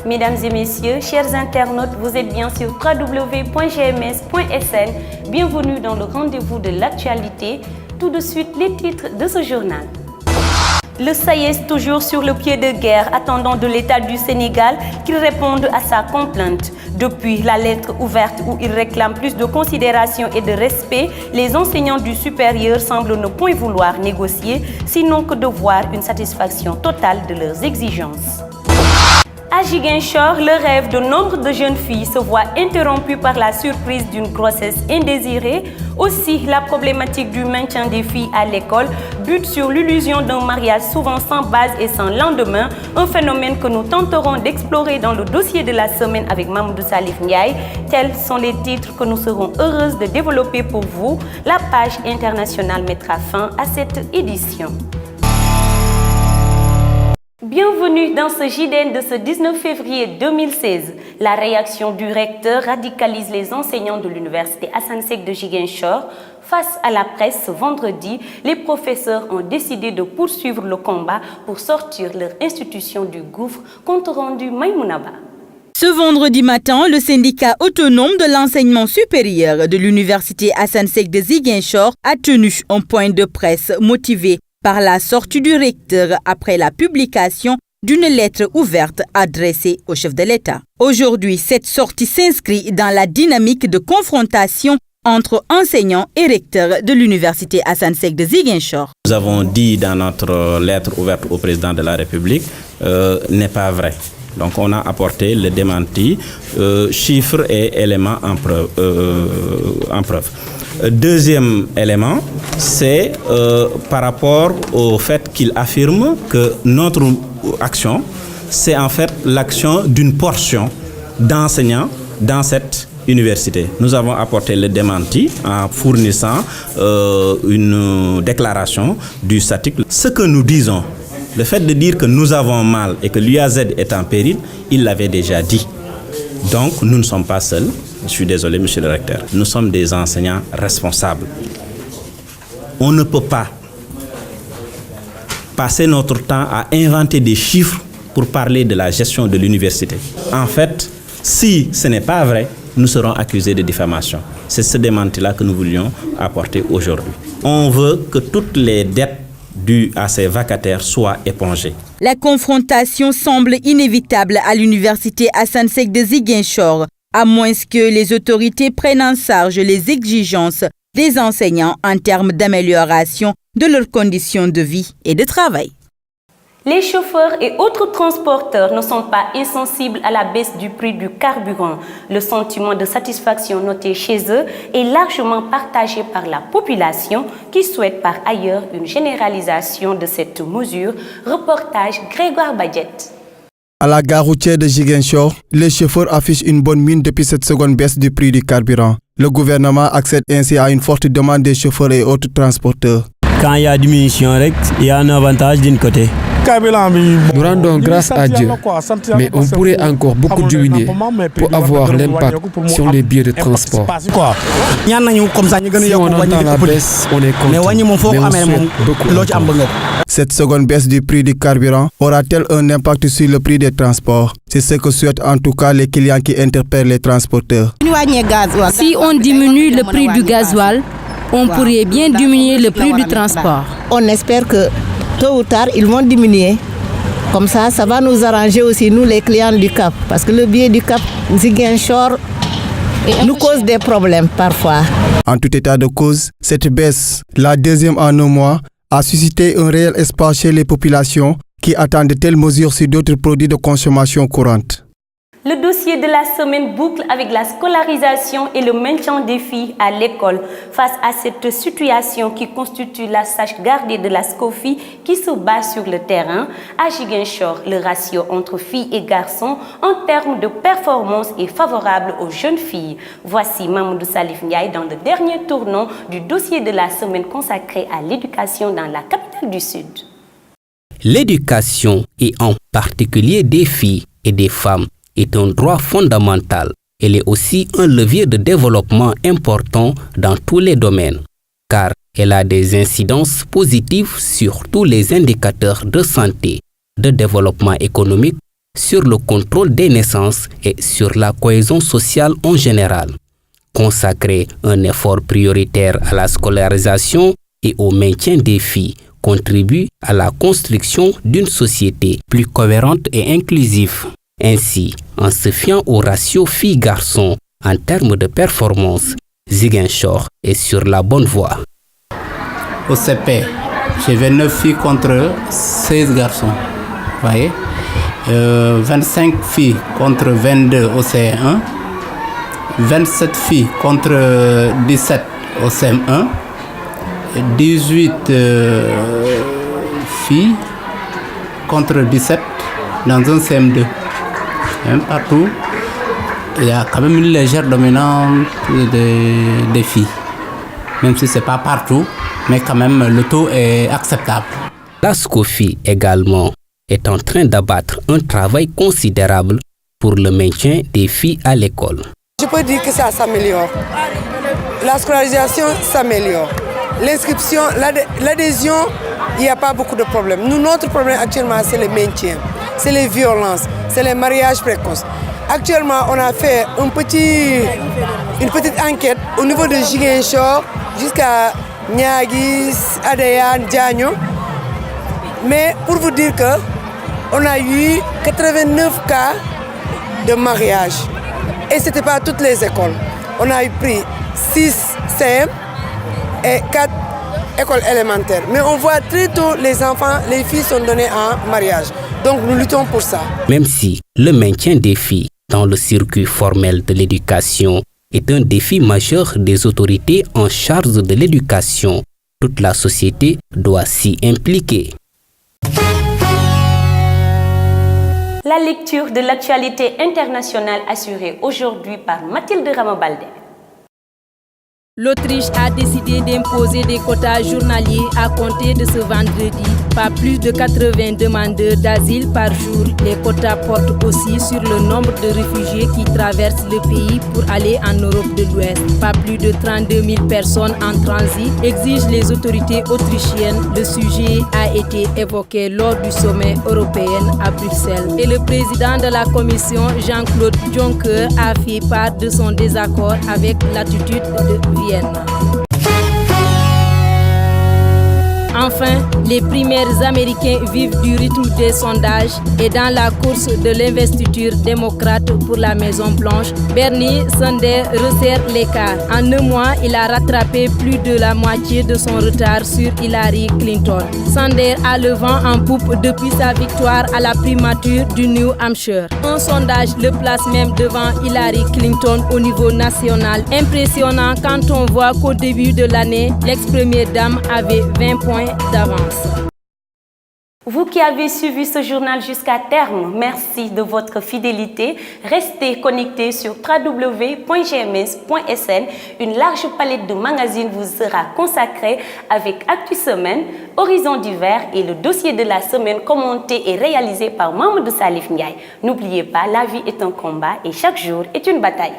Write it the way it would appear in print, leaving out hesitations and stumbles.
Mesdames et messieurs, chers internautes, vous êtes bien sur www.gms.sn. Bienvenue dans le rendez-vous de l'actualité. Tout de suite, les titres de ce journal. Le SAES toujours sur le pied de guerre, attendant de l'État du Sénégal qu'il réponde à sa complainte. Depuis la lettre ouverte où il réclame plus de considération et de respect, les enseignants du supérieur semblent ne point vouloir négocier, sinon que de voir une satisfaction totale de leurs exigences. À Ziguinchor, le rêve de nombre de jeunes filles se voit interrompu par la surprise d'une grossesse indésirée. Aussi, la problématique du maintien des filles à l'école bute sur l'illusion d'un mariage souvent sans base et sans lendemain, un phénomène que nous tenterons d'explorer dans le dossier de la semaine avec Mamoudou Salif Ndiaye. Tels sont les titres que nous serons heureuses de développer pour vous. La page internationale mettra fin à cette édition. Bienvenue dans ce JDN de ce 19 février 2016. La réaction du recteur radicalise les enseignants de l'université Assane Seck de Ziguinchor. Face à la presse ce vendredi, les professeurs ont décidé de poursuivre le combat pour sortir leur institution du gouffre, compte rendu Maïmounaba. Ce vendredi matin, le syndicat autonome de l'enseignement supérieur de l'université Assane Seck de Ziguinchor a tenu un point de presse motivé par la sortie du recteur après la publication d'une lettre ouverte adressée au chef de l'État. Aujourd'hui, cette sortie s'inscrit dans la dynamique de confrontation entre enseignants et recteurs de l'université Assane Seck de Ziguinchor. Nous avons dit dans notre lettre ouverte au président de la République n'est pas vrai. Donc on a apporté le démenti, chiffres et éléments en preuve. Deuxième élément, c'est par rapport au fait qu'il affirme que notre action, c'est en fait l'action d'une portion d'enseignants dans cette université. Nous avons apporté le démenti en fournissant une déclaration du SATIC. Ce que nous disons, le fait de dire que nous avons mal et que l'UAZ est en péril, il l'avait déjà dit. Donc nous ne sommes pas seuls. Je suis désolé, monsieur le recteur. Nous sommes des enseignants responsables. On ne peut pas passer notre temps à inventer des chiffres pour parler de la gestion de l'université. En fait, si ce n'est pas vrai, nous serons accusés de diffamation. C'est ce démenti-là que nous voulions apporter aujourd'hui. On veut que toutes les dettes dues à ces vacataires soient épongées. La confrontation semble inévitable à l'université Assane Seck de Ziguinchor, à moins que les autorités prennent en charge les exigences des enseignants en termes d'amélioration de leurs conditions de vie et de travail. Les chauffeurs et autres transporteurs ne sont pas insensibles à la baisse du prix du carburant. Le sentiment de satisfaction noté chez eux est largement partagé par la population qui souhaite par ailleurs une généralisation de cette mesure. Reportage Grégoire Badjet. À la gare routière de Ziguinchor, les chauffeurs affichent une bonne mine depuis cette seconde baisse du prix du carburant. Le gouvernement accède ainsi à une forte demande des chauffeurs et autres transporteurs. Quand il y a diminution, il y a un avantage d'un côté. Nous rendons grâce à Dieu, mais on pourrait encore beaucoup diminuer pour avoir l'impact sur les billets de transport. Si on entend la baisse, on est content, mais on souhaite beaucoup encore. Cette seconde baisse du prix du carburant aura-t-elle un impact sur le prix des transports? C'est ce que souhaitent en tout cas les clients qui interpellent les transporteurs. Si on diminue le prix du gasoil, on pourrait bien diminuer le prix du transport. On espère que tôt ou tard, ils vont diminuer. Comme ça va nous arranger aussi, nous les clients du Cap. Parce que le billet du Cap Ziguinchor nous cause des problèmes parfois. En tout état de cause, cette baisse, la deuxième en un mois, a suscité un réel espoir chez les populations qui attendent de telles mesures sur d'autres produits de consommation courante. Le dossier de la semaine boucle avec la scolarisation et le maintien des filles à l'école. Face à cette situation qui constitue la salvaguarde de la SCOFI qui se bat sur le terrain, à Ziguinchor, le ratio entre filles et garçons en termes de performance est favorable aux jeunes filles. Voici Mamoudou Salif Ndiaye dans le dernier tournant du dossier de la semaine consacré à l'éducation dans la capitale du Sud. L'éducation, et en particulier des filles et des femmes, est un droit fondamental. Elle est aussi un levier de développement important dans tous les domaines, car elle a des incidences positives sur tous les indicateurs de santé, de développement économique, sur le contrôle des naissances et sur la cohésion sociale en général. Consacrer un effort prioritaire à la scolarisation et au maintien des filles contribue à la construction d'une société plus cohérente et inclusive. Ainsi, en se fiant au ratio filles-garçons en termes de performance, Ziguinchor est sur la bonne voie. Au CP, j'ai 29 filles contre 16 garçons. Vous voyez, 25 filles contre 22 au CE1, 27 filles contre 17 au CM1, 18 filles contre 17 dans un CM2. Même partout, il y a quand même une légère dominance des filles. Même si ce n'est pas partout, mais quand même le taux est acceptable. La SCOFI également est en train d'abattre un travail considérable pour le maintien des filles à l'école. Je peux dire que ça s'améliore. La scolarisation s'améliore. L'inscription, l'adhésion, il n'y a pas beaucoup de problèmes. Nous, notre problème actuellement, c'est le maintien, c'est les violences, c'est les mariages précoces. Actuellement, on a fait une petite enquête au niveau de Ziguinchor jusqu'à Niagis, Adéane, Diagno. Mais pour vous dire qu'on a eu 89 cas de mariage. Et ce n'était pas toutes les écoles. On a pris 6 CM et 4 écoles élémentaires. Mais on voit très tôt les enfants, les filles sont données en mariage. Donc nous luttons pour ça. Même si le maintien des filles dans le circuit formel de l'éducation est un défi majeur des autorités en charge de l'éducation, toute la société doit s'y impliquer. La lecture de l'actualité internationale assurée aujourd'hui par Mathilde Ramabalde. L'Autriche a décidé d'imposer des quotas journaliers à compter de ce vendredi. Pas plus de 80 demandeurs d'asile par jour. Les quotas portent aussi sur le nombre de réfugiés qui traversent le pays pour aller en Europe de l'Ouest. Pas plus de 32 000 personnes en transit, exigent les autorités autrichiennes. Le sujet a été évoqué lors du sommet européen à Bruxelles. Et le président de la Commission, Jean-Claude Juncker, a fait part de son désaccord avec l'attitude de Vienne. Enfin, les primaires américains vivent du rythme des sondages et dans la course de l'investiture démocrate pour la Maison-Blanche, Bernie Sanders resserre l'écart. En un mois, il a rattrapé plus de la moitié de son retard sur Hillary Clinton. Sanders a le vent en poupe depuis sa victoire à la primature du New Hampshire. Un sondage le place même devant Hillary Clinton au niveau national. Impressionnant quand on voit qu'au début de l'année, l'ex-première dame avait 20 points d'avance. Vous qui avez suivi ce journal jusqu'à terme, merci de votre fidélité. Restez connectés sur www.gms.sn. Une large palette de magazines vous sera consacrée avec Actu Semaine, Horizon d'hiver et le dossier de la semaine commenté et réalisé par Mamadou Salif Ndiaye. N'oubliez pas, la vie est un combat et chaque jour est une bataille.